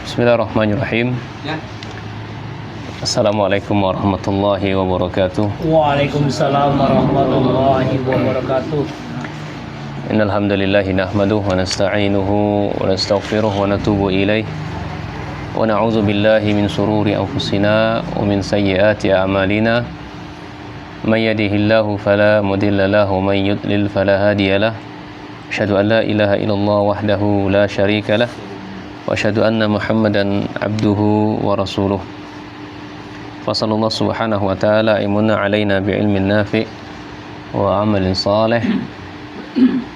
Bismillahirrahmanirrahim. Assalamualaikum warahmatullahi wabarakatuh. Waalaikumsalam warahmatullahi wabarakatuh. Innal hamdalillahi nahmaduhu wa nasta'inuhu wa nastaghfiruh wa natubu ilaih. Wa na'udzu billahi min shururi anfusina wa min sayyiati a'malina. May yahdihillahu fala mudilla lahu wa may yudlil fala hadiya lahu. Asyhadu an la ilaha illallah wahdahu la syarika lahu wa asyhadu anna Muhammadan abduhu wa rasuluh. Fasallallahu subhanahu wa ta'ala imunna alaina bi'ilmin nafi' wa amalin salih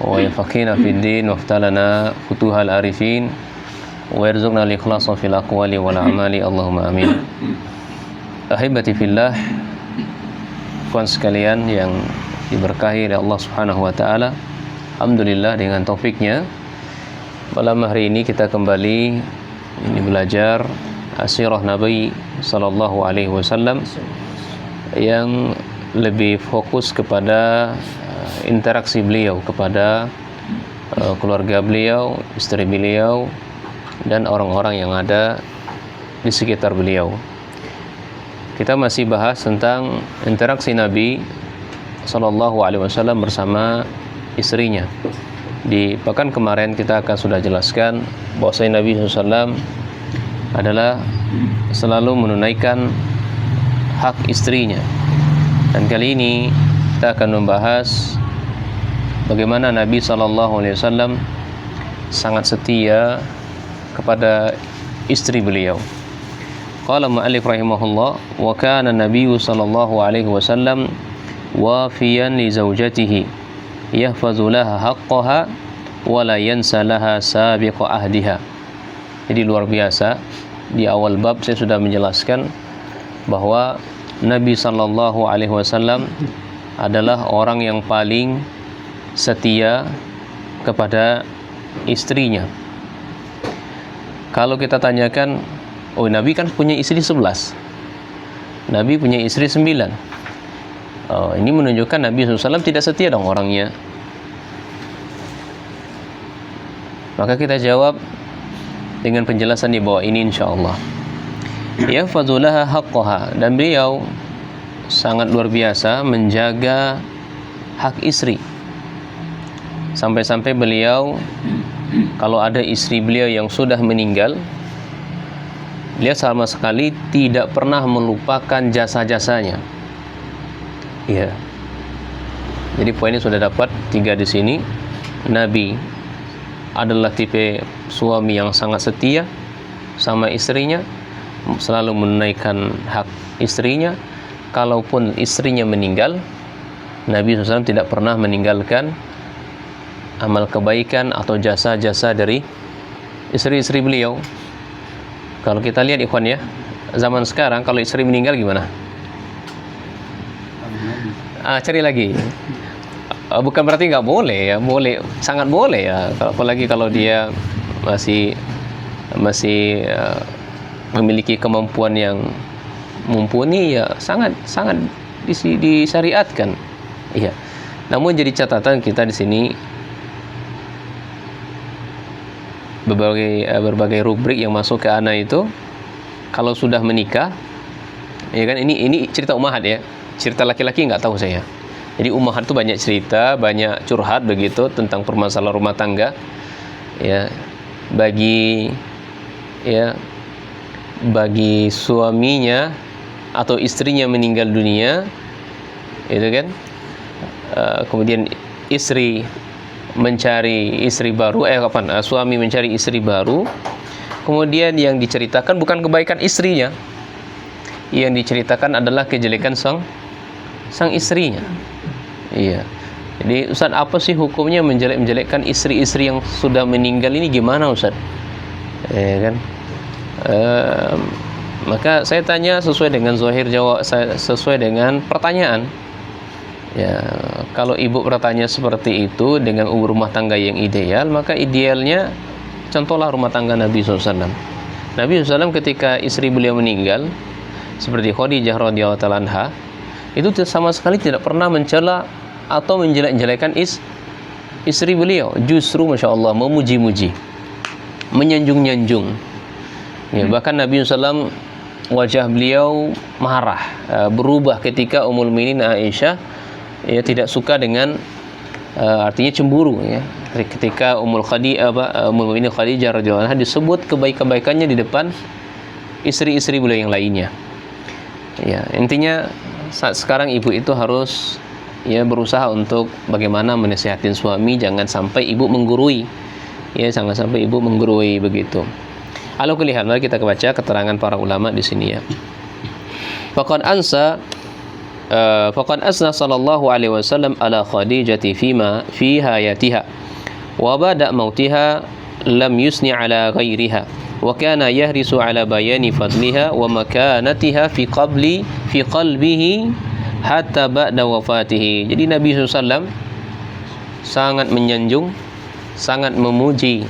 wa yafaqina fid din wa aftalana futuhal arifin wa yarzuqna al-ikhlasa fil aqwali wal a'mali Allahumma amin. Ahibati fillah, kawan sekalian yang diberkahi oleh Allah subhanahu wa ta'ala, alhamdulillah dengan taufiknya malam hari ini kita kembali belajar asirah Nabi sallallahu alaihi wasallam yang lebih fokus kepada interaksi beliau kepada keluarga beliau, istri beliau dan orang-orang yang ada di sekitar beliau. Kita masih bahas tentang interaksi Nabi sallallahu alaihi wasallam bersama istrinya. Di pekan kemarin kita akan sudah jelaskan bahwasanya Nabi SAW adalah selalu menunaikan hak istrinya. Dan kali ini kita akan membahas bagaimana Nabi SAW sangat setia kepada istri beliau. Qala mu'allif rahimahullah, wa kana Nabiyyu sallallahu alaihi wasallam wafiyan li zaujatihi yahfazu laha haqqaha wa la yansa laha sabiqa ahdiha. Jadi luar biasa, di awal bab saya sudah menjelaskan bahwa Nabi sallallahu alaihi wasallam adalah orang yang paling setia kepada istrinya. Kalau kita tanyakan, oh Nabi kan punya istri 11, Nabi punya istri 9. Oh, ini menunjukkan Nabi SAW tidak setia dong orangnya. Maka kita jawab dengan penjelasan di bawah ini insyaallah. Ya fadzulaha haqqaha, dan beliau sangat luar biasa menjaga hak istri. Sampai-sampai beliau kalau ada istri beliau yang sudah meninggal, beliau sama sekali tidak pernah melupakan jasa-jasanya. Ya. Jadi poinnya sudah dapat 3 di sini. Nabi adalah tipe suami yang sangat setia sama istrinya, selalu menunaikan hak istrinya. Kalaupun istrinya meninggal, Nabi SAW tidak pernah meninggalkan amal kebaikan atau jasa-jasa dari istri-istri beliau. Kalau kita lihat ikhwan ya, zaman sekarang kalau istri meninggal gimana? Cari lagi. Bukan berarti nggak boleh ya, boleh, sangat boleh ya. Apalagi kalau dia masih memiliki kemampuan yang mumpuni, ya sangat disyariatkan. Iya. Namun jadi catatan kita di sini berbagai rubrik yang masuk ke ana itu kalau sudah menikah, ya kan, ini cerita ummahat ya. Cerita laki-laki nggak tahu saya. Jadi ummahat itu banyak cerita, banyak curhat begitu tentang permasalahan rumah tangga. Ya, bagi suaminya atau istrinya meninggal dunia, itu kan. Kemudian istri mencari istri baru, suami mencari istri baru. Kemudian yang diceritakan bukan kebaikan istrinya, yang diceritakan adalah kejelekan sang istrinya. Iya. Jadi Ustaz, apa sih hukumnya menjelek-menjelekkan istri-istri yang sudah meninggal ini, gimana Ustaz? Ya kan? Maka saya tanya sesuai dengan zahir jawab, sesuai dengan pertanyaan. Ya, kalau ibu bertanya seperti itu dengan rumah tangga yang ideal, maka idealnya contohlah rumah tangga Nabi SAW. Nabi SAW ketika istri beliau meninggal, seperti Khadijah radhiyallahu ta'ala anha, itu sama sekali tidak pernah mencela atau menjelek-jelekan istri beliau. Justru Masya Allah memuji-muji, menyanjung-nyanjung. Ya, bahkan Nabi SAW wajah beliau marah, berubah ketika Ummul Mukminin Aisyah ya tidak suka dengan artinya cemburu ya. Ketika Ummul Mukminin Khadijah radhiyallahu anha disebut kebaikan-kebaikannya di depan istri-istri beliau yang lainnya. Ya, intinya saat sekarang ibu itu harus ya berusaha untuk bagaimana menasihatin suami, jangan sampai ibu menggurui. Ya, jangan sampai ibu menggurui begitu. Ala kulli hal, mari kita baca keterangan para ulama di sini ya. Faqad asna sallallahu alaihi wasallam ala Khadijati fi hayatiha wa ba'da mautiha lam yusni ala ghairiha wa kana yahrisu ala bayani fadliha wa makanatiha fi qalbihi hatta ba'da wafatihi. Jadi Nabi SAW sangat menyanjung, sangat memuji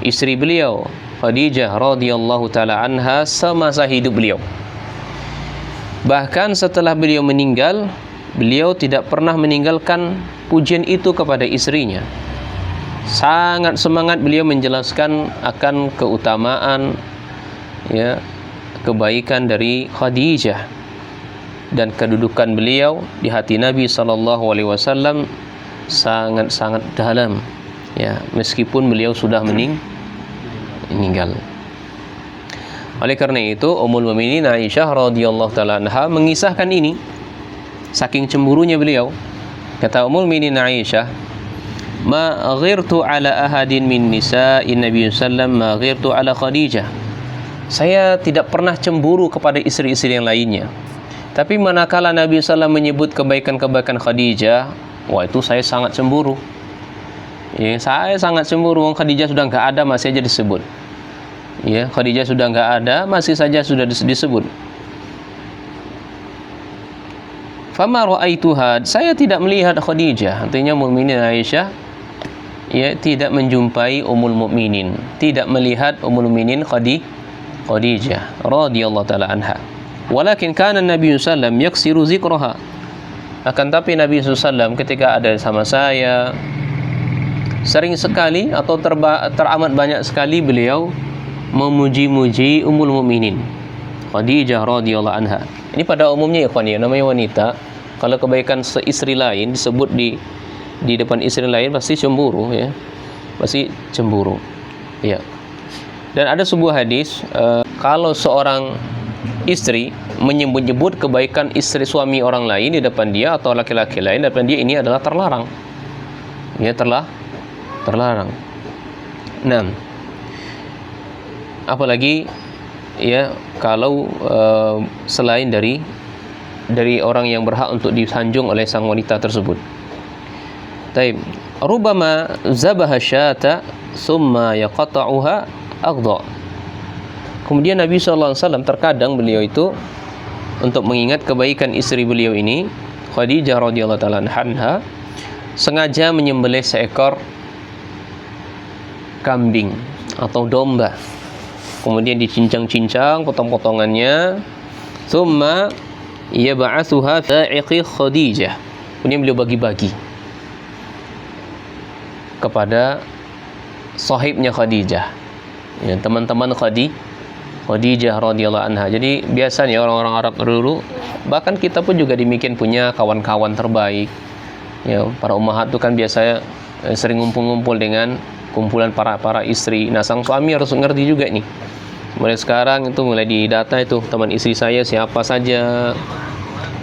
istri beliau Khadijah radhiyallahu taala anha semasa hidup beliau. Bahkan setelah beliau meninggal, beliau tidak pernah meninggalkan pujian itu kepada istrinya. Sangat semangat beliau menjelaskan akan keutamaan ya, kebaikan dari Khadijah dan kedudukan beliau di hati Nabi sallallahu alaihi wasallam sangat-sangat dalam ya, meskipun beliau sudah meninggal. Oleh karena itu Ummul Mukminin Aisyah radhiyallahu taala anha mengisahkan ini saking cemburunya beliau. Kata Ummul Mukminin Aisyah, "Ma ghirtu ala ahadin min nisa'in Nabi sallam ma ghirtu ala Khadijah." Saya tidak pernah cemburu kepada istri-istri yang lainnya. Tapi manakala Nabi sallam menyebut kebaikan-kebaikan Khadijah, wah itu saya sangat cemburu. Ya, saya sangat cemburu. Khadijah sudah enggak ada masih aja disebut. Ya, Khadijah sudah enggak ada, masih saja sudah disebut. Fama ra'aituha, saya tidak melihat Khadijah. Artinya Mukminin Aisyah ya tidak menjumpai Ummul Mukminin, tidak melihat Ummul Mukminin Khadijah radhiyallahu taala anha. Walakin kana Nabi sallam yaksiru zikraha. Akan tapi Nabi sallam ketika ada sama saya sering sekali atau teramat banyak sekali beliau memuji-muji Ummul Mukminin Khadijah radhiyallahu anha. Ini pada umumnya ikhwan ya, namanya wanita kalau kebaikan seistri lain disebut di depan istri lain pasti cemburu ya. Pasti cemburu. Ya. Dan ada sebuah hadis kalau seorang istri menyebut-nyebut kebaikan istri suami orang lain di depan dia atau laki-laki lain di depan dia, ini adalah terlarang. Ya, terlarang. Nah, apalagi ya kalau selain dari orang yang berhak untuk disanjung oleh sang wanita tersebut. Taib, rubama zabaha syata summa yaqta'uha aghdha. Kemudian Nabi sallallahu alaihi wasallam terkadang beliau itu untuk mengingat kebaikan istri beliau ini Khadijah radhiyallahu taala anha sengaja menyembelih seekor kambing atau domba. Kemudian dicincang-cincang potong-potongannya. Tsumma yab'atsuha fa'iqi Khadijah. Kemudian beliau bagi-bagi kepada sahibnya Khadijah. Ya, teman-teman Khadijah radhiyallahu anha. Jadi biasanya orang-orang Arab dulu, bahkan kita pun juga demikian punya kawan-kawan terbaik. Ya, para ummahat itu kan biasanya sering ngumpul-ngumpul dengan kumpulan para istri. Nah, sang suami harus ngerti juga nih. Mulai sekarang itu mulai didata itu teman istri saya siapa saja.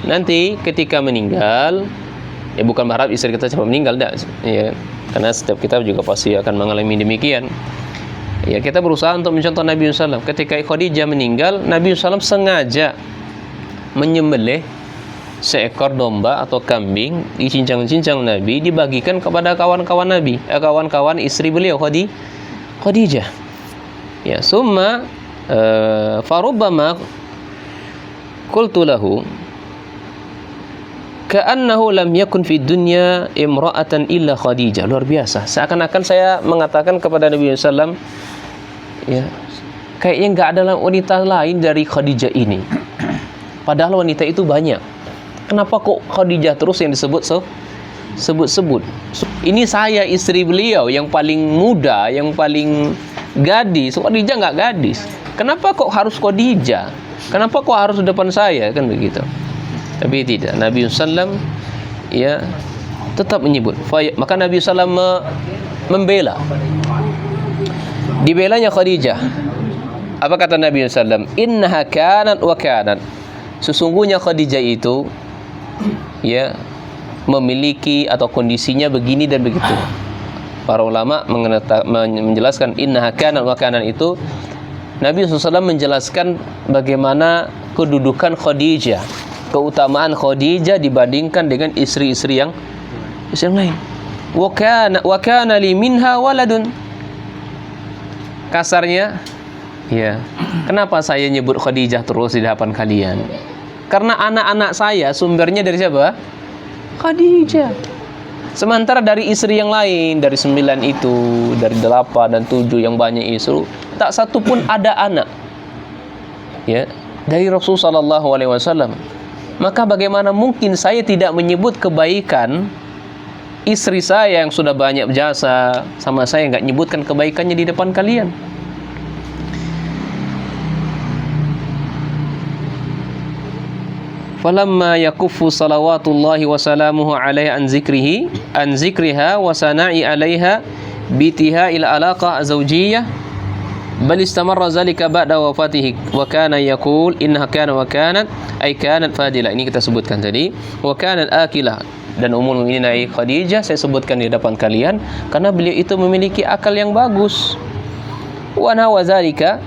Nanti ketika meninggal, ya bukan berharap istri kita cepat meninggal, enggak. Ya, karena setiap kita juga pasti akan mengalami demikian. Ya, kita berusaha untuk mencontoh Nabi SAW. Ketika Khadijah meninggal, Nabi SAW sengaja menyembelih seekor domba atau kambing, dicincang-cincang Nabi, dibagikan kepada kawan-kawan Nabi, kawan-kawan istri beliau Khadijah. Ya, summa farubbama qultu lahu ka'annahu lam yakun fid dunya imra'atan illa Khadijah. Luar biasa. Seakan-akan saya mengatakan kepada Nabi SAW, ya, kayaknya enggak ada wanita lain dari Khadijah ini. Padahal wanita itu banyak. Kenapa kok Khadijah terus yang sebut-sebut? Ini saya istri beliau yang paling muda, yang paling gadis. Khadijah nggak gadis. Kenapa kok harus Khadijah? Kenapa kok harus depan saya? Kan begitu. Tapi tidak. Nabi SAW ya tetap menyebut. Maka Nabi SAW membela. Dibelanya Khadijah. Apa kata Nabi SAW? Innaha kanat wa kanat. Sesungguhnya Khadijah itu ya memiliki atau kondisinya begini dan begitu. Para ulama menjelaskan innaha kanat wa kanat itu, Nabi SAW menjelaskan bagaimana kedudukan Khadijah, keutamaan Khadijah dibandingkan dengan istri-istri yang lain. Wa kana li minha waladun. Kasarnya, ya, kenapa saya nyebut Khadijah terus di hadapan kalian? Karena anak-anak saya sumbernya dari siapa? Khadijah. Sementara dari istri yang lain, dari 9 itu, dari 8 dan 7 yang banyak istri, tak satu pun ada anak. Ya, dari Rasulullah SAW. Maka bagaimana mungkin saya tidak menyebut kebaikan istri saya yang sudah banyak jasa sama saya, nggak nyebutkan kebaikannya di depan kalian? Falamma yakuffu salawatullahi wa salamuhu alaihi an zikriha wa sana'i alaiha bitiha ila alaqa zawjiyyah bal istamarra zalika ba'da wafatihi wa kana yaqul innaha kana wa kanat ay kanat fadila. Ini kita sebutkan tadi, wa kanat akilah, dan Ummul Mukminin Khadijah saya sebutkan di depan kalian karena beliau itu memiliki akal yang bagus. Wa nawa zalika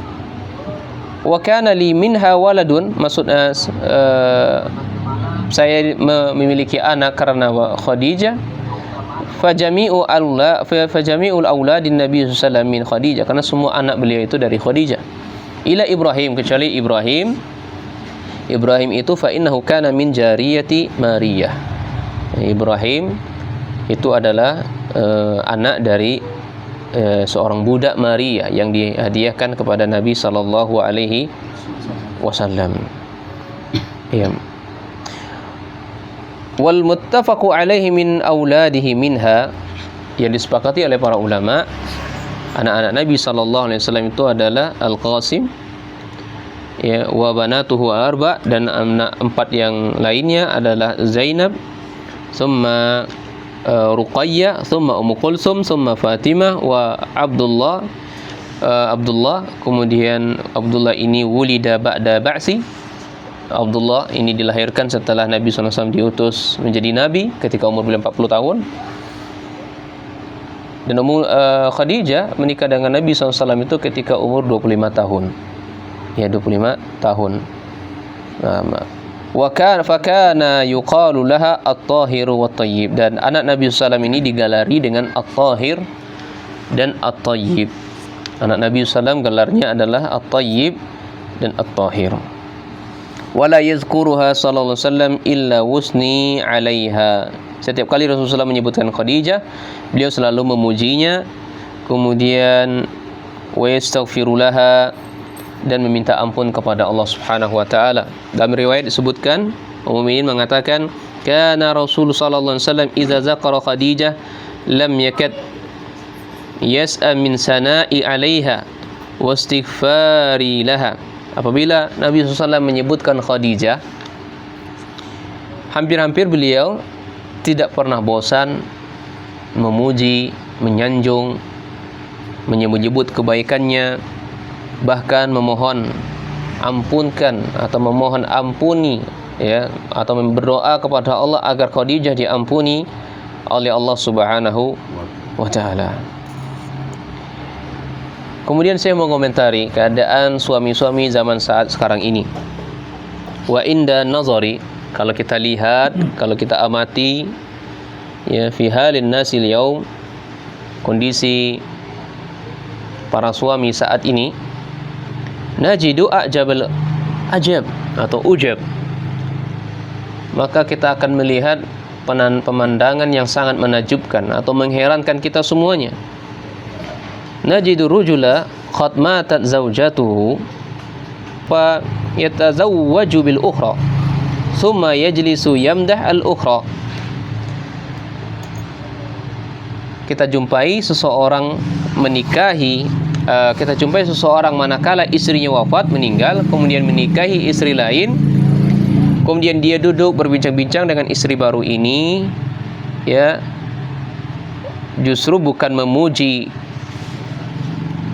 wa kana li minha waladun, maksudnya saya memiliki anak karena Khadijah. Fajami'ul auladin Nabi sallallahu alaihi wasallam min Khadijah, karena semua anak beliau itu dari Khadijah. Ila Ibrahim, kecuali Ibrahim itu fa innahu kana min jariyati Maryah. Ibrahim itu adalah anak dari seorang budak Maria yang dihadiahkan kepada Nabi sallallahu alaihi wasallam. Ya. Wal muttafaqu alaihi min auladihi minha, yang disepakati oleh para ulama, anak-anak Nabi sallallahu alaihi wasallam itu adalah Al-Qasim, ya, wa banatuhu arba, dan anak 4 yang lainnya adalah Zainab, thumma Ruqayyah, thumma Ummu Kulsum, thumma Fatimah, wa Abdullah. Kemudian Abdullah ini wulida ba'da ba'si. Abdullah ini dilahirkan setelah Nabi SAW diutus menjadi Nabi ketika umur beliau 40 tahun. Dan Khadijah menikah dengan Nabi SAW itu ketika umur 25 tahun. Ya, 25 tahun. Fakana yuqalu laha at-tahiru wat-tayyib, dan anak Nabi SAW ini digelari dengan at-tahir dan at-tayyib. Anak Nabi SAW gelarnya adalah at-tayyib dan at-tahir. Wala yazkuruha sallallahu alaihi wasallam illa wusni 'alaiha. Setiap kali Rasulullah menyebutkan Khadijah, beliau selalu memujinya, kemudian wa yastaghfiru laha, dan meminta ampun kepada Allah Subhanahu wa taala. Dalam riwayat disebutkan, Ummul Mukminin mengatakan, kana Rasul sallallahu alaihi wasallam idza zakara Khadijah lam yakad yas'a min sana'i 'alaiha wa istighfari laha. Apabila Nabi SAW menyebutkan Khadijah, hampir-hampir beliau tidak pernah bosan memuji, menyanjung, menyebut kebaikannya, bahkan memohon ampunkan atau memohon ampuni, ya, atau berdoa kepada Allah agar Khadijah diampuni oleh Allah Subhanahu wa taala. Kemudian saya mau komentari keadaan suami-suami zaman saat sekarang ini. Wa inda nazari, kalau kita lihat, kalau kita amati, ya, fi halin nasil yaum, kondisi para suami saat ini, najidu ajab atau ujab, maka kita akan melihat pemandangan yang sangat menakjubkan atau mengherankan kita semuanya. Najidu rujula qad matat zawjatuhu fa yatazawwaju bil ukhra thumma yajlisu yamdah al ukhra. Kita jumpai seseorang menikahi kita jumpai seseorang manakala istrinya wafat, meninggal, kemudian menikahi istri lain, kemudian dia duduk berbincang-bincang dengan istri baru ini, ya, justru bukan memuji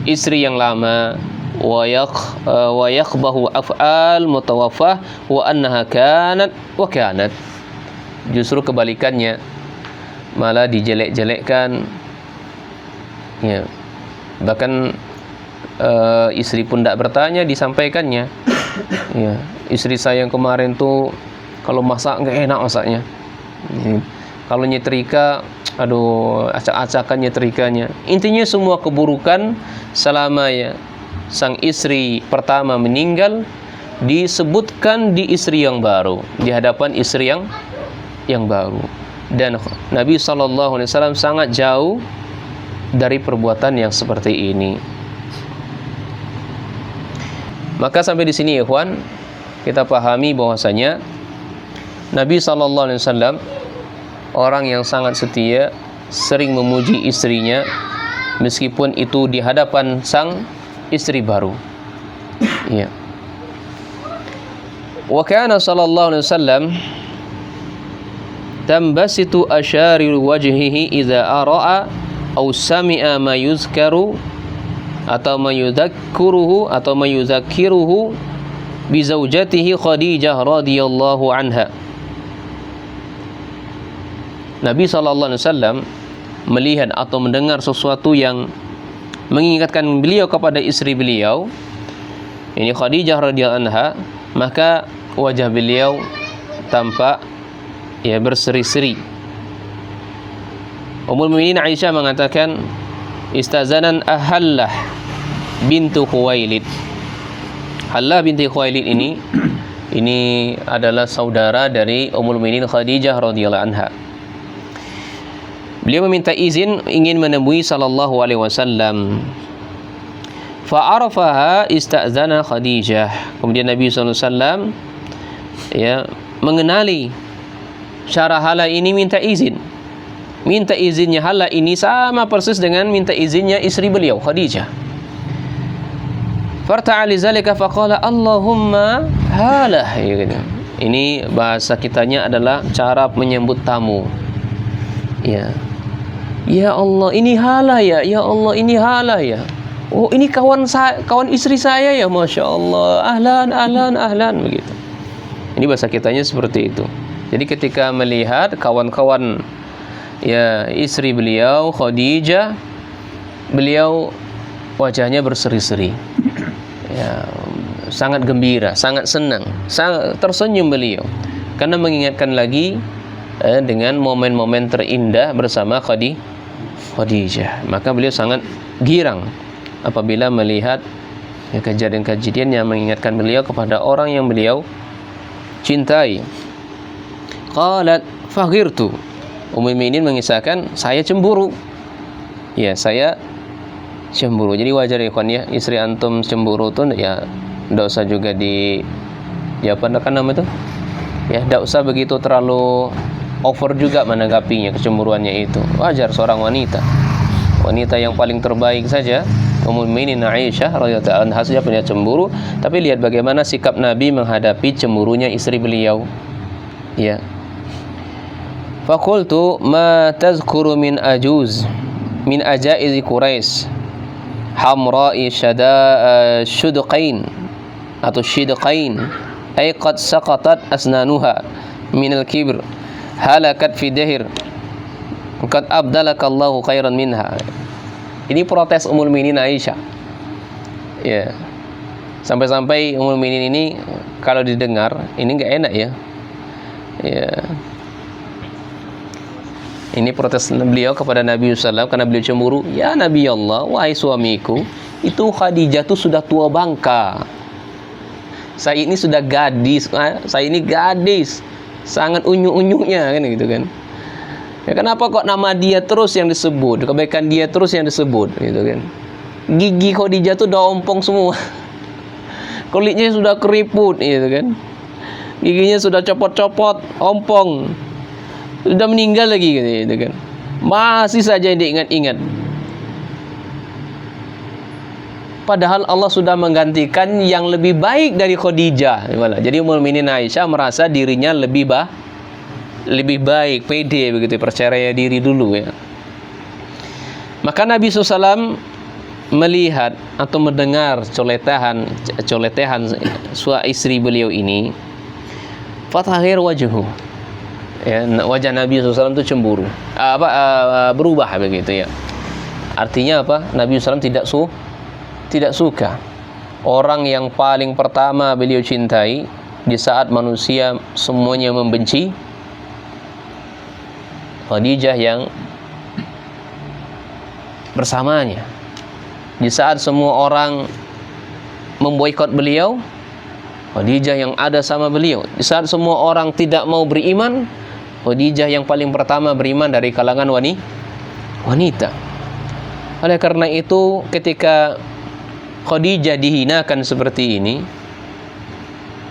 istri yang lama, wa yaqbahu af'al mutawaffah wa annaha kanat wa kanat. Justru kebalikannya, malah dijelek-jelekkan, ya. Bahkan istri pun tidak bertanya, disampaikannya, ya, istri saya yang kemarin tuh kalau masak nggak enak masaknya, ya. Kalau nyetrika, aduh, acak-acakan nyetrikanya. Intinya semua keburukan selama ya sang istri pertama meninggal disebutkan di istri yang baru, di hadapan istri yang baru. Dan Nabi SAW sangat jauh dari perbuatan yang seperti ini. Maka sampai di sini, ikhwan, kita pahami bahwasanya Nabi SAW orang yang sangat setia, sering memuji istrinya meskipun itu di hadapan sang istri baru. Ya. Wa kana sallallahu alaihi wasallam tambasitu asyariru wajhihi idza ara'a aw sami'a ma yuzkaru atau ma yudhakkiruhu atau ma yuzakkiruhu bi zaujatihi Khadijah radhiyallahu anha. Nabi SAW melihat atau mendengar sesuatu yang mengingatkan beliau kepada istri beliau, ini Khadijah radhiyallahu anha, maka wajah beliau tampak ya berseri-seri. Ummul Mukminin Aisyah mengatakan, istazanan Hallah bintu Khuwailid. Hallah binti Khuwailid ini adalah saudara dari Ummul Mukminin Khadijah radhiyallahu anha. Beliau meminta izin ingin menemui sallallahu alaihi wasallam. Fa'arafaha istazana Khadijah. Kemudian Nabi SAW ya mengenali cara Hala ini minta izin. Minta izinnya Hala ini sama persis dengan minta izinnya istri beliau Khadijah. Farta'a lizalika faqala Allahumma Halah. Ini bahasa kitanya adalah cara menyambut tamu. Ya. Ya Allah, ini Hala ya. Ya Allah, ini Hala ya. Oh, ini kawan istri saya ya, Masya Allah. Ahlan begitu. Ini bahasa kitanya seperti itu. Jadi ketika melihat kawan-kawan ya istri beliau Khadijah, beliau wajahnya berseri-seri. Ya, sangat gembira, sangat senang, sangat tersenyum beliau karena mengingatkan lagi dengan momen-momen terindah bersama Khadijah. Maka beliau sangat girang apabila melihat ya, kejadian-kejadian yang mengingatkan beliau kepada orang yang beliau cintai. Qalat faghirtu. Ummul Mukminin mengisahkan, saya cemburu. Ya, saya cemburu. Jadi wajar ya, ikhwan ya, istri antum cemburu tuh ya enggak usah juga di apa nama itu? Ya, enggak usah begitu terlalu over juga menanggapinya, kecemburuannya itu. Wajar seorang wanita yang paling terbaik saja, Ummul Mukminin Aisyah radhiyallahu anha saja punya cemburu, tapi lihat bagaimana sikap Nabi menghadapi cemburunya istri beliau. Ya. Faqultu ma tazkuru min ajuz min ajaiz Quraisy hamra'i shudqain atau shidqain ay qad saqatat asnanuha min al-kibr halakat fi dahir qad abdalakallahu khairan minha. Ini protes Ummul Mukminin Aisyah. Ya. Sampai-sampai Ummul Mukminin ini kalau didengar ini enggak enak ya. Ya. Ini protes beliau kepada Nabi SAW karena beliau cemburu. Ya Nabi Allah, wahai suamiku, itu Khadijah tuh sudah tua bangka. Saya ini sudah gadis, saya ini gadis, sangat unyu-unyunya kan gitu kan. Ya, kenapa kok nama dia terus yang disebut, kebaikan dia terus yang disebut gitu kan. Gigi Khadijah tuh udah ompong semua. Kulitnya sudah keriput gitu kan. Giginya sudah copot-copot, ompong. Sudah meninggal lagi gitu kan. Masih saja diingat-ingat. padahal Allah sudah menggantikan yang lebih baik dari Khadijah. Jadi Ummul Mukminin Aisyah merasa dirinya lebih baik, pede begitu, percaya diri dulu ya. Maka Nabi SAW melihat atau mendengar coletehan istri beliau ini, fatahir wajhu, ya, wajah Nabi SAW itu cemburu, berubah begitu ya. Artinya apa? Nabi SAW tidak suka orang yang paling pertama beliau cintai di saat manusia semuanya membenci, Khadijah yang bersamanya. Di saat semua orang memboikot beliau, Khadijah yang ada sama beliau. Di saat semua orang tidak mau beriman, Khadijah yang paling pertama beriman dari kalangan wanita. Oleh karena itu, ketika Khadijah dihinakan seperti ini,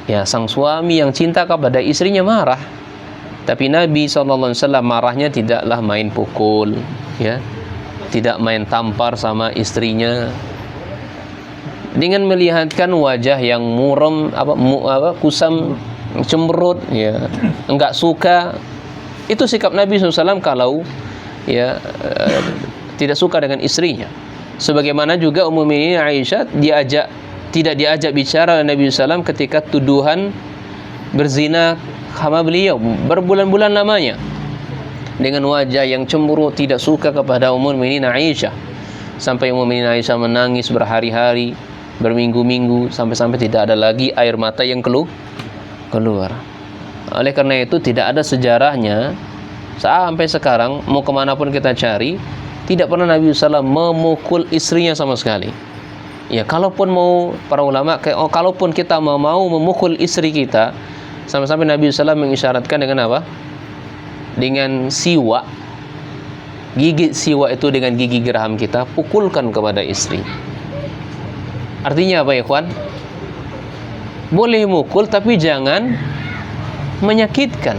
ya, sang suami yang cinta kepada istrinya marah. Tapi Nabi SAW marahnya tidaklah main pukul, ya, tidak main tampar sama istrinya. Dengan melihatkan wajah yang muram, kusam, cemberut, ya, enggak suka. Itu sikap Nabi SAW kalau ya tidak suka dengan istrinya. Sebagaimana juga Ummul Mukminin Aisyah tidak diajak bicara oleh Nabi SAW ketika tuduhan berzina sama beliau berbulan-bulan lamanya, dengan wajah yang cemburu, tidak suka kepada Ummul Mukminin Aisyah, sampai Ummul Mukminin Aisyah menangis berhari-hari, berminggu-minggu, sampai-sampai tidak ada lagi air mata yang keluar. Oleh karena itu tidak ada sejarahnya sampai sekarang, mau kemanapun kita cari, tidak pernah Nabi SAW memukul istrinya sama sekali. Ya, kalaupun mau para ulama, kalaupun kita mau memukul istri kita, sampai-sampai Nabi SAW mengisyaratkan dengan apa? Dengan siwak, gigit siwak itu dengan gigi geraham kita, pukulkan kepada istri. Artinya apa ya, kawan? Boleh mukul tapi jangan menyakitkan.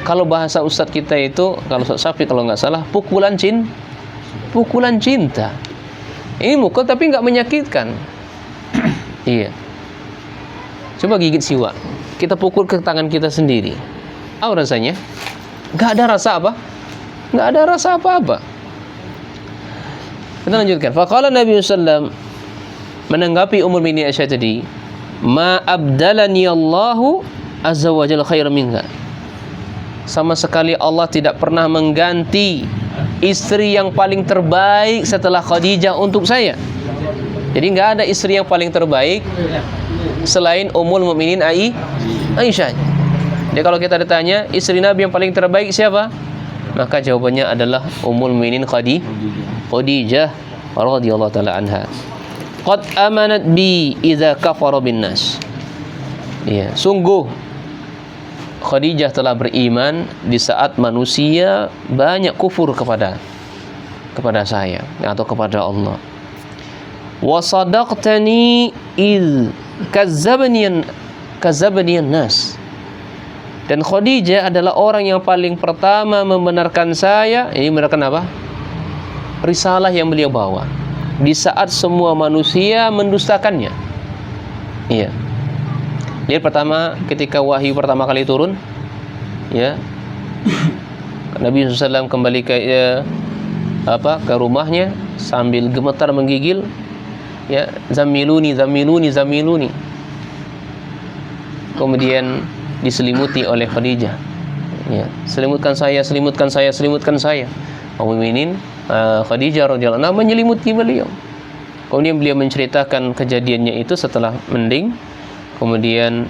Kalau bahasa Ustadz kita itu, kalau Ustadz Syafi kalau nggak salah, pukulan cinta. Ini mukul tapi nggak menyakitkan. Iya. Coba gigit siwak, kita pukul ke tangan kita sendiri. Apa rasanya? Nggak ada rasa apa? Nggak ada rasa apa-apa. Kita lanjutkan. Faqala Nabi SAW menanggapi Ummul Mukminin Aisyah tadi, ma abdalani Allahu azza wa jalla khairan minha. Sama sekali Allah tidak pernah mengganti istri yang paling terbaik setelah Khadijah untuk saya. Jadi nggak ada istri yang paling terbaik selain Ummul Mukminin Aisyah. Jadi kalau kita ditanya istri Nabi yang paling terbaik siapa? Maka jawabannya adalah Ummul Mukminin Khadijah radhiyallahu taala anha. Qad amanat bi idza kafara bin nas. Iya, sungguh Khadijah telah beriman di saat manusia banyak kufur kepada saya atau kepada Allah. Wa sadaqtani id kazzabani nas. Dan Khadijah adalah orang yang paling pertama membenarkan saya. Ini membenarkan apa? Risalah yang beliau bawa di saat semua manusia mendustakannya. Iya. Lihat pertama ketika wahyu pertama kali turun, ya, Nabi SAW kembali ke rumahnya sambil gemetar menggigil, ya, zamiluni. Kemudian diselimuti oleh Khadijah, ya, selimutkan saya. Ummul Mukminin Khadijah radhiyallahu anha menyelimuti beliau. Kemudian beliau menceritakan kejadiannya itu setelah mending. Kemudian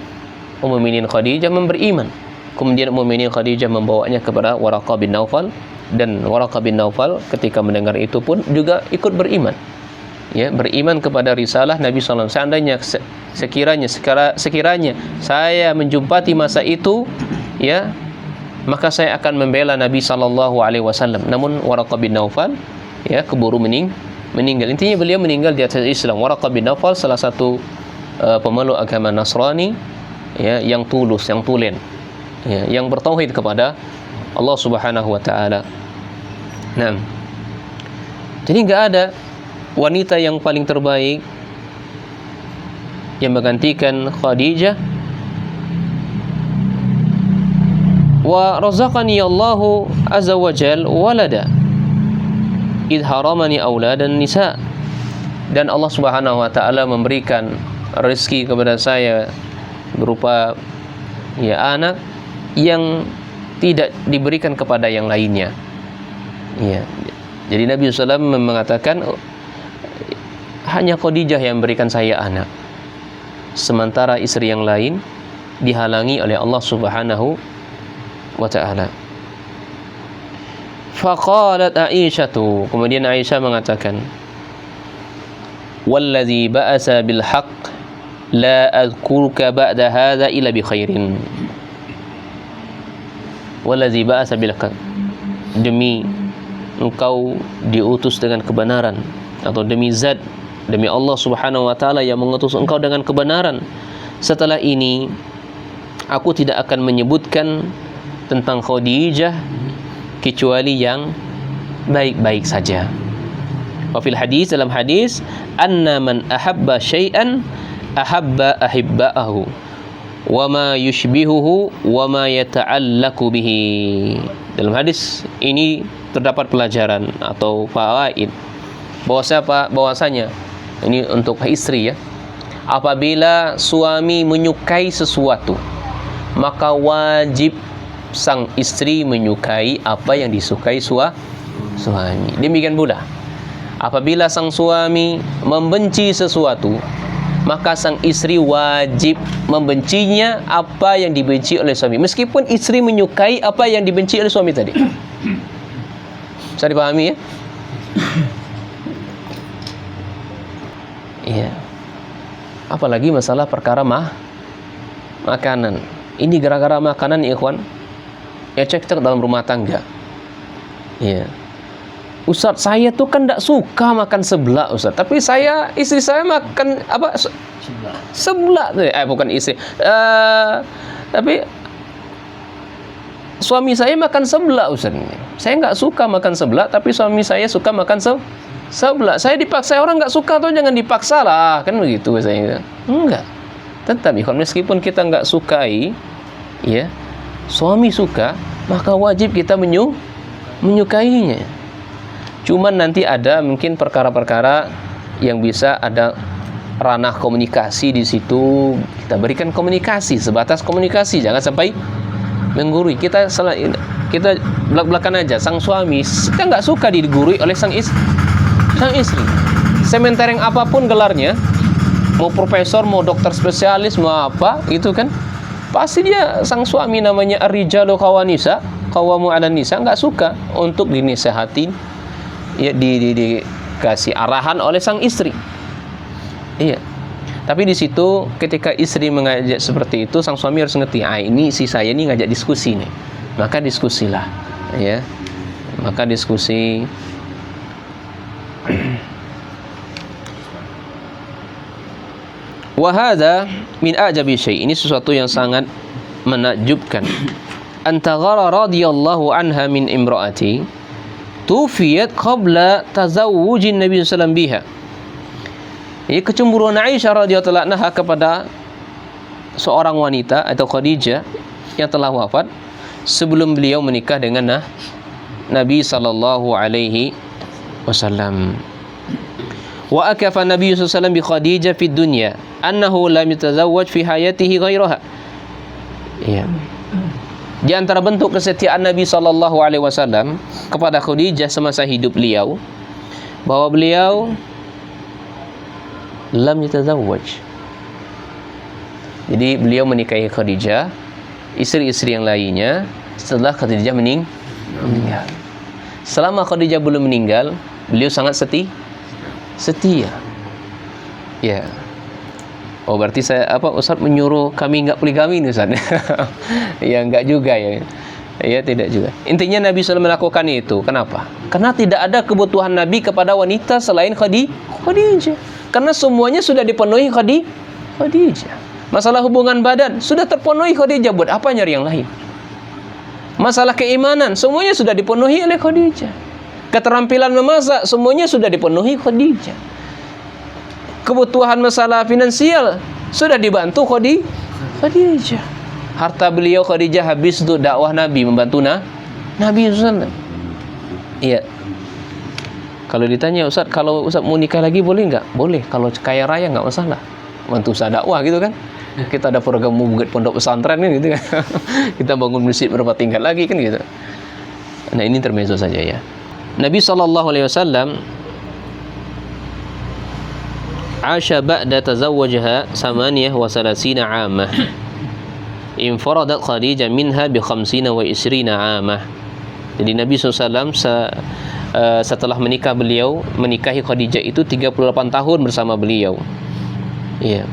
Ummul Mukminin Khadijah beriman. Kemudian Ummul Mukminin Khadijah membawanya kepada Waraqah bin Naufal, dan Waraqah bin Naufal ketika mendengar itu pun juga ikut beriman. Ya, beriman kepada risalah Nabi SAW. Seandainya sekiranya saya menjumpati masa itu, ya, maka saya akan membela Nabi SAW. Namun Waraqah bin Naufal, ya, keburu meninggal. Intinya beliau meninggal di atas Islam. Waraqah bin Naufal salah satu pemeluk agama Nasrani, ya, yang tulus, yang tulen, ya, yang bertauhid kepada Allah Subhanahu wa taala. Nah, jadi enggak ada wanita yang paling terbaik yang menggantikan Khadijah. Wa razaqani Allahu azza wa jal walada idh haramani auladan nisa, dan Allah Subhanahu wa taala memberikan rezeki kepada saya berupa anak yang tidak diberikan kepada yang lainnya. Jadi Nabi SAW mengatakan hanya Khadijah yang memberikan saya anak, sementara istri yang lain dihalangi oleh Allah Subhanahu wa ta'ala. Faqalat Aisyatu, kemudian Aisyah mengatakan, walladzi ba'asa bil haqq la adhkuruka ba'da hadza illa bi khairin. Walladzi ba'asa bil haqq, demi engkau diutus dengan kebenaran, atau demi zat, demi Allah Subhanahu wa ta'ala yang mengutus engkau dengan kebenaran, setelah ini aku tidak akan menyebutkan tentang Khadijah kecuali yang baik-baik saja. Wa fil hadis, dalam hadis, anna man ahabba syai'an ahabba ahibba'ahu wa ma yushbihuhu wa ma yata'allaku bihi. Dalam hadis ini terdapat pelajaran atau fawaid bahwasanya ini untuk istri, apabila suami menyukai sesuatu, maka wajib sang istri menyukai apa yang disukai suami. Demikian pula apabila sang suami membenci sesuatu, maka sang istri wajib membencinya apa yang dibenci oleh suami, meskipun istri menyukai apa yang dibenci oleh suami tadi. Bisa dipahami, ya? Iya. Apalagi masalah perkara makanan. Ini gara-gara makanan, ikhwan, ya cekcok dalam rumah tangga. Iya. Ustaz, saya tuh kan tidak suka makan seblak, Ustaz. Tapi istri saya makan apa? Seblak. Bukan istri. Tapi suami saya makan seblak, Ustaz. Saya nggak suka makan seblak, tapi suami saya suka makan seblak. Saya dipaksa, orang nggak suka tuh jangan dipaksa lah, kan begitu saya. Enggak. Tetap, meskipun kita nggak sukai, ya, suami suka, maka wajib kita menyukainya. Cuman nanti ada mungkin perkara-perkara yang bisa ada ranah komunikasi di situ. Kita berikan komunikasi, sebatas komunikasi, jangan sampai menggurui. Kita belak-belakan aja. Sang suami kita nggak suka digurui oleh sang istri. Sementereng apapun gelarnya, mau profesor, mau dokter spesialis, mau apa, itu kan pasti dia, sang suami namanya ar-rijalu qawamu 'alan nisa, nggak suka untuk dinisehatin, ya, dikasih arahan oleh sang istri. Iya. Tapi di situ ketika istri mengajak seperti itu, sang suami harus ngerti, ini si saya ini ngajak diskusi nih. Maka diskusilah, ya. Maka diskusi. Wa hadza min ajabi syai', ini sesuatu yang sangat menakjubkan. Antaghara radhiyallahu anha min imraati tufiyat qabla tazawwujin Nabi sallallahu alaihi wasallam biha. Ini kecemburuan Aisyah radhiyallahu anha kepada seorang wanita atau Khadijah yang telah wafat sebelum beliau menikah dengan Nabi sallallahu alaihi wasallam. Wa akafa Nabi sallallahu alaihi wasallam bi Khadijah fid dunya annahu lam yatazawwaj fi hayatihi ghairaha. Ya. Di antara bentuk kesetiaan Nabi sallallahu alaihi wasallam kepada Khadijah semasa hidup beliau, bahwa beliau lam yatazawwaj. Jadi beliau menikahi Khadijah, istri-istri yang lainnya setelah Khadijah meninggal. Selama Khadijah belum meninggal, beliau sangat setia. Ya. Oh, berarti Ustaz menyuruh kami enggak poligami nih, Ustaz. Ya, enggak juga, ya. Ya, tidak juga. Intinya Nabi SAW melakukan itu. Kenapa? Karena tidak ada kebutuhan Nabi kepada wanita selain Khadijah. Karena semuanya sudah dipenuhi Khadijah. Masalah hubungan badan sudah terpenuhi Khadijah, buat apa nyari yang lain? Masalah keimanan semuanya sudah dipenuhi oleh Khadijah. Keterampilan memasak semuanya sudah dipenuhi Khadijah. Kebutuhan masalah finansial sudah dibantu Khadijah. Harta beliau Khadijah habis untuk dakwah Nabi, membantu Nabi SAW. Iya. Kalau ditanya, Ustaz, kalau Ustaz mau nikah lagi boleh nggak? Boleh. Kalau kaya raya nggak masalah. Bantu usaha dakwah gitu kan. Kita ada program mau buat pondok pesantren kan gitu kan. Kita bangun masjid berapa tingkat lagi kan gitu. Nah, ini intermezzo saja ya. Nabi SAW Asha ba'da tazawwajaha 38 'amah. Infaradat Khadijah minha bi 25 'amah. Jadi Nabi SAW setelah menikahi Khadijah itu 38 tahun bersama beliau. Iya.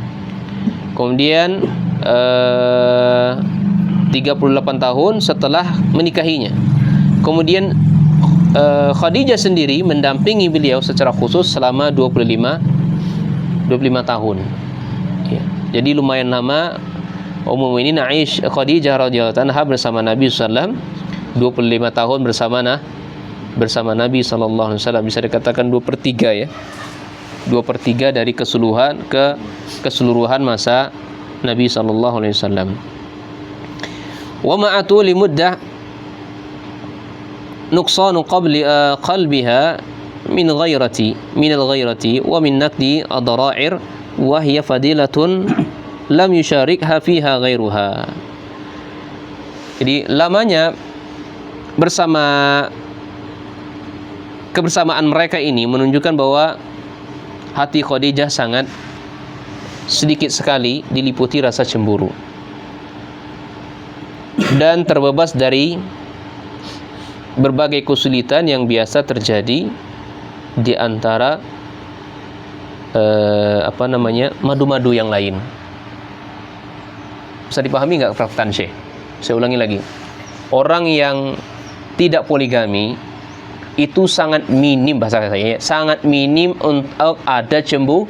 Kemudian 38 tahun setelah menikahinya. Kemudian Khadijah sendiri mendampingi beliau secara khusus selama 25 tahun. Ya. Jadi lumayan lama Ummul Mukminin Khadijah radhiyallahu anha bersama Nabi sallallahu 25 tahun bersama Nabi sallallahu alaihi wasallam, bisa dikatakan 2/3 ya. 2/3 dari keseluruhan masa Nabi sallallahu alaihi wasallam. Wa ma'atu li muddah nuqsanu qalbiha min al-ghairati wa min nakdi ad-dara'ir wa hiya fadilatun lam yusharikha fiha ghairuha. Jadi lamanya kebersamaan mereka ini menunjukkan bahwa hati Khadijah sangat sedikit sekali diliputi rasa cemburu dan terbebas dari berbagai kesulitan yang biasa terjadi di antara madu-madu yang lain. Bisa dipahami nggak perkataan Syekh? Saya ulangi lagi. Orang yang tidak poligami itu sangat minim, bahasa saya, sangat minim untuk ada cemburu.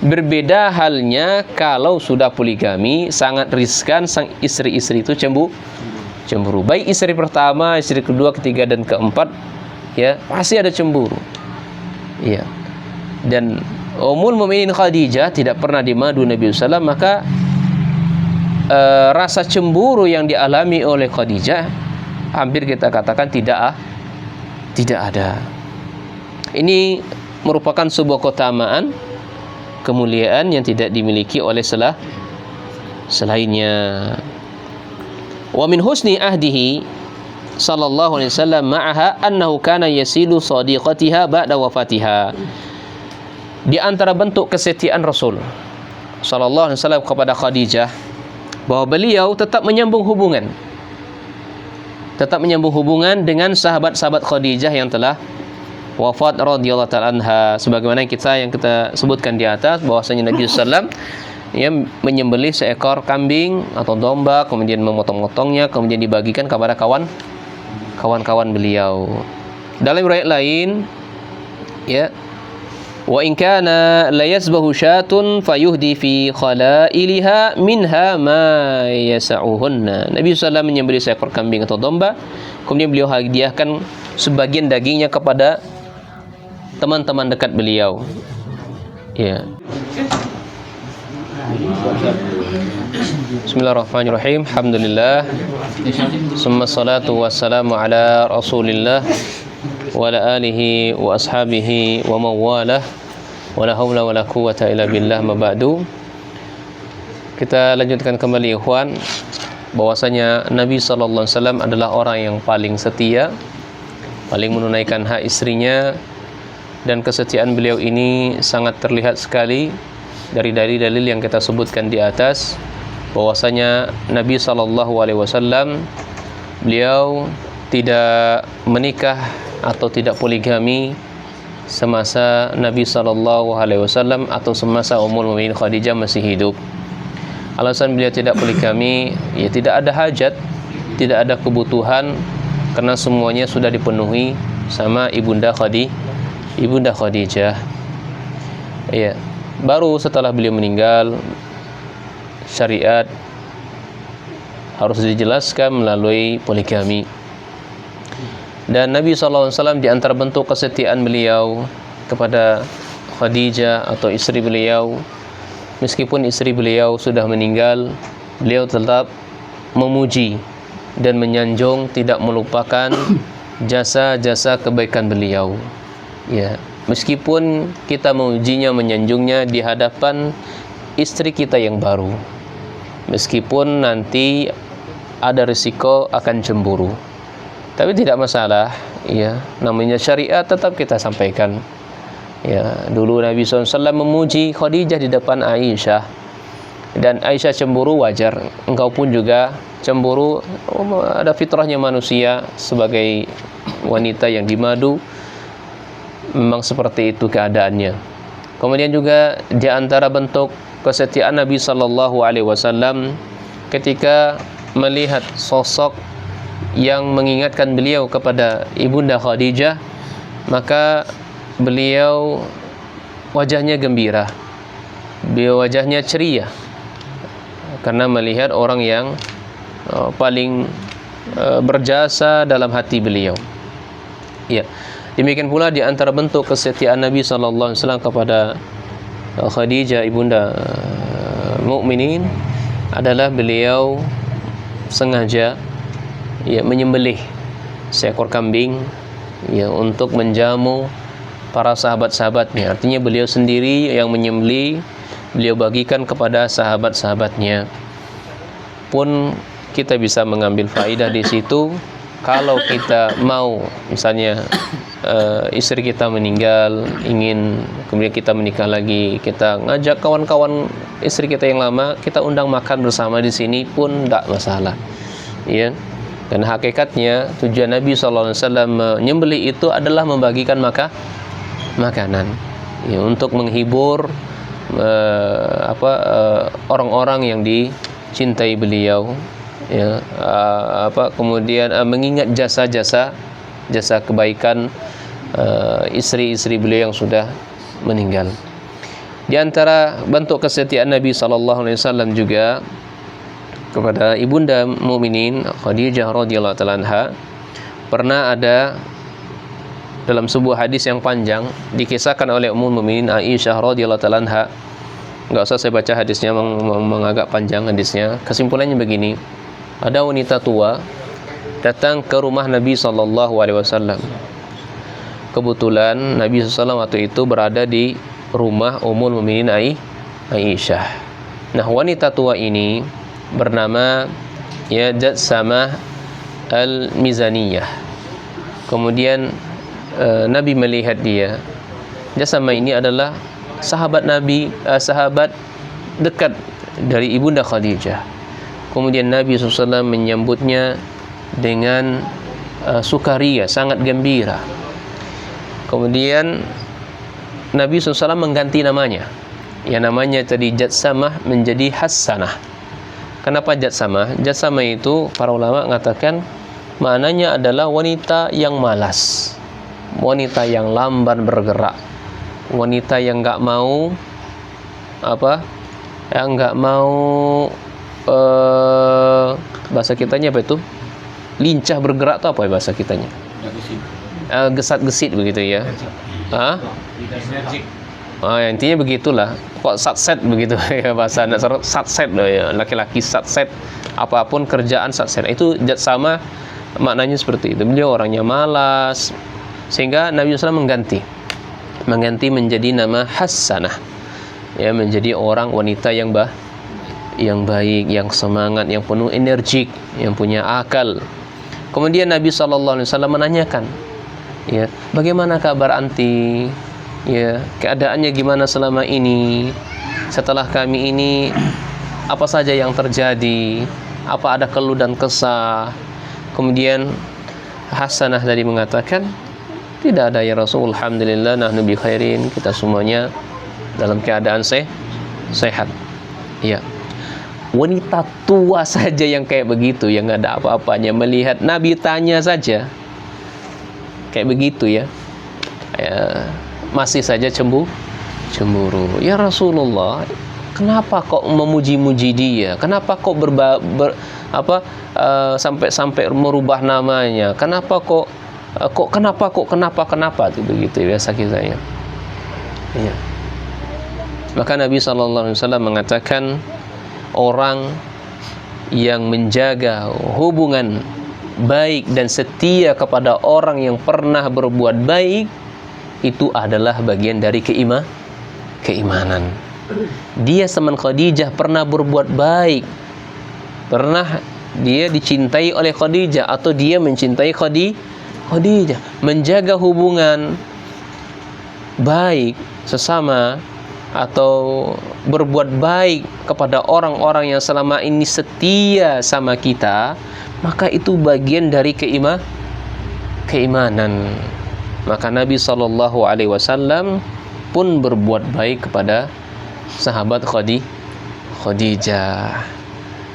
Berbeda halnya kalau sudah poligami, sangat riskan sang istri-istri itu cemburu. Baik istri pertama, istri kedua, ketiga dan keempat, ya pasti ada cemburu. Ya. Dan Ummul Mukminin Khadijah tidak pernah dimadu Nabi SAW, maka rasa cemburu yang dialami oleh Khadijah hampir kita katakan tidak ada. Ini merupakan sebuah keutamaan, kemuliaan yang tidak dimiliki oleh selainnya. Wa min husni ahdihi sallallahu alaihi wasallam ma'aha annahu kana yasilu sadiqatiha ba'da wafatiha. Di antara bentuk kesetiaan Rasul sallallahu alaihi wasallam kepada Khadijah, bahwa beliau tetap menyambung hubungan dengan sahabat-sahabat Khadijah yang telah wafat radhiyallahu ta'ala anha, sebagaimana yang kita sebutkan di atas bahwasanya Nabi sallallahu alaihi wasallam ya menyembelih seekor kambing atau domba, kemudian memotong-motongnya, kemudian dibagikan kepada kawan-kawan beliau. Dalam riwayat lain ya, wa in kana la yasbahu syatun fayuhdi fi khalailiha minha ma yas'uhunna. Nabi sallallahu menyembelih seekor kambing atau domba, kemudian beliau hadiahkan sebagian dagingnya kepada teman-teman dekat beliau. Ya. Bismillahirrahmanirrahim. Alhamdulillah. Summa salatu wassalamu ala Rasulillah wa ala alihi wa ashabihi wa mawalah wa la haula wa la quwwata illa billah, ma ba'du. Kita lanjutkan kembali ikhwan, bahwasanya Nabi sallallahu alaihi wasallam adalah orang yang paling setia, paling menunaikan hak istrinya, dan kesetiaan beliau ini sangat terlihat sekali dari dalil-dalil yang kita sebutkan di atas, bahwasanya Nabi sallallahu alaihi wasallam beliau tidak menikah atau tidak poligami semasa Nabi sallallahu alaihi wasallam atau semasa Ummul Mukminin Khadijah masih hidup. Alasan beliau tidak poligami, ya tidak ada hajat, tidak ada kebutuhan, karena semuanya sudah dipenuhi sama Ibunda Khadijah. Ya, baru setelah beliau meninggal syariat harus dijelaskan melalui poligami. Dan Nabi SAW di antara bentuk kesetiaan beliau kepada Khadijah atau istri beliau meskipun istri beliau sudah meninggal, beliau tetap memuji dan menyanjung, tidak melupakan jasa-jasa kebaikan beliau. Ya, meskipun kita memujinya, menyanjungnya di hadapan istri kita yang baru, meskipun nanti ada risiko akan cemburu, tapi tidak masalah. Ya, namanya syariat tetap kita sampaikan. Ya, dulu Nabi SAW memuji Khadijah di depan Aisyah, dan Aisyah cemburu, wajar. Engkau pun juga cemburu, ada fitrahnya manusia sebagai wanita yang dimadu, memang seperti itu keadaannya. Kemudian juga di antara bentuk kesetiaan Nabi SAW ketika melihat sosok yang mengingatkan beliau kepada ibunda Khadijah, maka beliau wajahnya gembira, beliau wajahnya ceria, karena melihat orang yang paling berjasa dalam hati beliau. Ya, demikian pula di antara bentuk kesetiaan Nabi SAW kepada Khadijah ibunda mukminin adalah beliau sengaja menyembelih seekor kambing untuk menjamu para sahabat-sahabatnya. Artinya beliau sendiri yang menyembelih, beliau bagikan kepada sahabat-sahabatnya. Pun kita bisa mengambil faedah di situ. Kalau kita mau, misalnya istri kita meninggal, ingin kemudian kita menikah lagi, kita ngajak kawan-kawan istri kita yang lama, kita undang makan bersama di sini pun tidak masalah. Ya. Dan hakikatnya tujuan Nabi SAW menyembelih itu adalah membagikan makanan, ya, untuk menghibur orang-orang yang dicintai beliau, ya, kemudian mengingat jasa kebaikan istri-istri beliau yang sudah meninggal. Di antara bentuk kesetiaan Nabi SAW juga kepada ibunda mukminin Khadijah radhiyallahu taala anha, pernah ada dalam sebuah hadis yang panjang dikisahkan oleh Ummul Mukminin Aisyah radhiyallahu taala anha. Enggak usah saya baca hadisnya, memang agak panjang hadisnya. Kesimpulannya begini, ada wanita tua datang ke rumah Nabi SAW. Kebetulan Nabi SAW waktu itu berada di rumah Ummul Mukminin Aisyah. Nah, wanita tua ini bernama Jatsamah Al-Mizaniyah. Kemudian Nabi melihat dia. Jatsamah ini adalah sahabat Nabi, sahabat dekat dari ibunda Khadijah. Kemudian Nabi SAW menyambutnya dengan sukaria, sangat gembira. Kemudian Nabi SAW mengganti namanya. Yang namanya tadi Jatsamah menjadi Hassanah. Kenapa Jatsamah? Jatsamah itu para ulama mengatakan maknanya adalah wanita yang malas, wanita yang lamban bergerak, wanita yang enggak mau bahasa kitanya apa itu? Lincah bergerak atau apa ya bahasa kitanya? Gesat-gesit begitu ya. Intinya begitulah. Kok satset begitu ya bahasa anak satset ya, laki-laki satset, apapun kerjaan satset. Itu Jatsamah maknanya seperti itu. Beliau orangnya malas, sehingga Nabi SAW mengganti menjadi nama Hassanah, ya, menjadi orang wanita yang baik, yang semangat, yang penuh energik, yang punya akal. Kemudian Nabi SAW menanyakan, ya, bagaimana kabar anti? Ya, keadaannya gimana selama ini? Setelah kami ini, apa saja yang terjadi? Apa ada keluh dan kesah? Kemudian Hasanah tadi mengatakan, tidak ada ya Rasul, alhamdulillah nahnu bi khairin, kita semuanya dalam keadaan sehat. Ya. Wanita tua saja yang kayak begitu, yang nggak ada apa-apanya, melihat Nabi tanya saja kayak begitu ya, masih saja cemburu. Ya Rasulullah, kenapa kok memuji-muji dia? Kenapa kok sampai merubah namanya? Kenapa kenapa itu begitu biasa kisahnya. Iya. Maka Nabi SAW mengatakan orang yang menjaga hubungan baik dan setia kepada orang yang pernah berbuat baik, itu adalah bagian dari keimanan. Dia teman Khadijah pernah berbuat baik, pernah dia dicintai oleh Khadijah atau dia mencintai Khadijah, menjaga hubungan baik sesama atau berbuat baik kepada orang-orang yang selama ini setia sama kita, maka itu bagian dari keimanan. Maka Nabi SAW pun berbuat baik kepada sahabat Khadijah.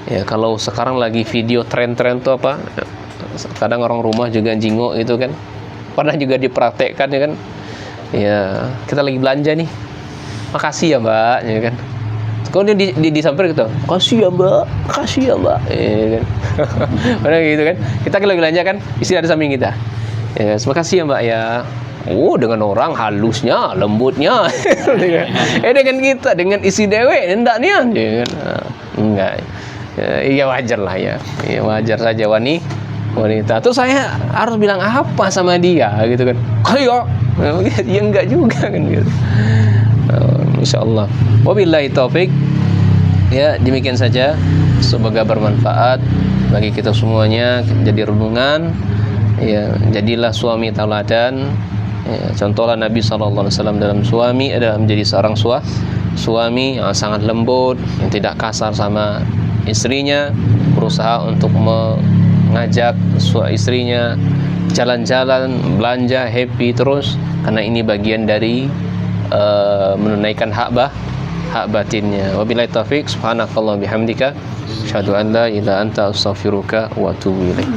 Ya, kalau sekarang lagi video tren-tren tuh apa? Kadang orang rumah juga jingok itu kan. Pernah juga dipraktekkan ya kan. Ya, kita lagi belanja nih. Makasih ya Mbak, ya kan. Kalau dia disamperin gitu, kasih ya Mbak, kasih ya Mbak, ya kan. Padahal gitu kan. Kita lagi belanja kan, istri ada samping kita. Ya, makasih ya Mbak ya. Oh, dengan orang halusnya, lembutnya. Dengan kita, dengan isi dewe, enggak nian, ya kan. Enggak. Ya wajar lah ya. Ya wajar saja wanita. Terus saya harus bilang apa sama dia gitu kan. Kayak ya enggak juga kan gitu. Insyaallah. Wabillahi taufik. Ya, demikian saja. Semoga bermanfaat bagi kita semuanya, jadi renungan. Ya, jadilah suami tauladan. Ya, contohlah Nabi SAW dalam menjadi seorang suami yang sangat lembut, yang tidak kasar sama istrinya, berusaha untuk mengajak istrinya jalan-jalan, belanja, happy terus, karena ini bagian dari menunaikan hak batinnya. Wabillahi taufik. Subhanakallah bihamdika asyhadu an la ilaha illa anta astaghfiruka wa atubu ilaik.